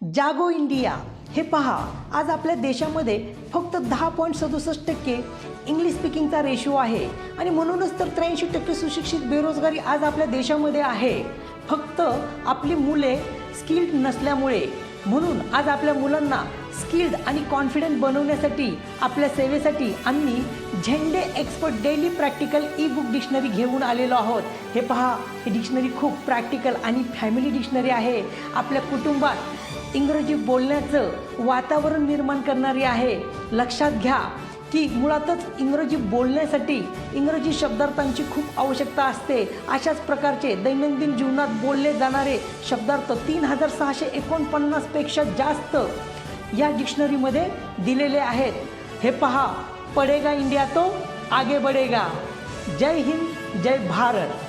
जागो इंडिया। हे पहा, आज आपल्या देशामध्ये फक्त 10.67% इंग्लिश स्पीकिंगचा रेशो आहे आणि म्हणूनच तर 83% सुशिक्षित बेरोजगारी आज आपल्या देशामध्ये आहे। फक्त आपली मुले स्किल्ड नसल्यामुळे। म्हणून आज आपल्या मुलांना स्किल्ड आणि कॉन्फिडंट बनवण्यासाठी आपल्या सेवेसाठी आम्ही झेंडे expert daily practical E book dictionary घेऊन आलेलो आहोत। हे पहा, ही डिक्शनरी खूप प्रॅक्टिकल आणि फॅमिली डिक्शनरी आहे। आपल्या कुटुंबात इंग्रजी बोलण्याचं वातावरण निर्माण करणारी आहे। लक्षात घ्या की मुळातच इंग्रजी बोलण्यासाठी इंग्रजी शब्दार्थांची खूप आवश्यकता असते। अशाच प्रकारचे दैनंदिन जीवनात बोलले जाणारे शब्दार्थ 3649 पेक्षा जास्त या डिक्शनरीमध्ये दिलेले आहेत। हे पहा, पडेगा इंडिया तो आगे बढ़ेगा। जय हिंद, जय भारत।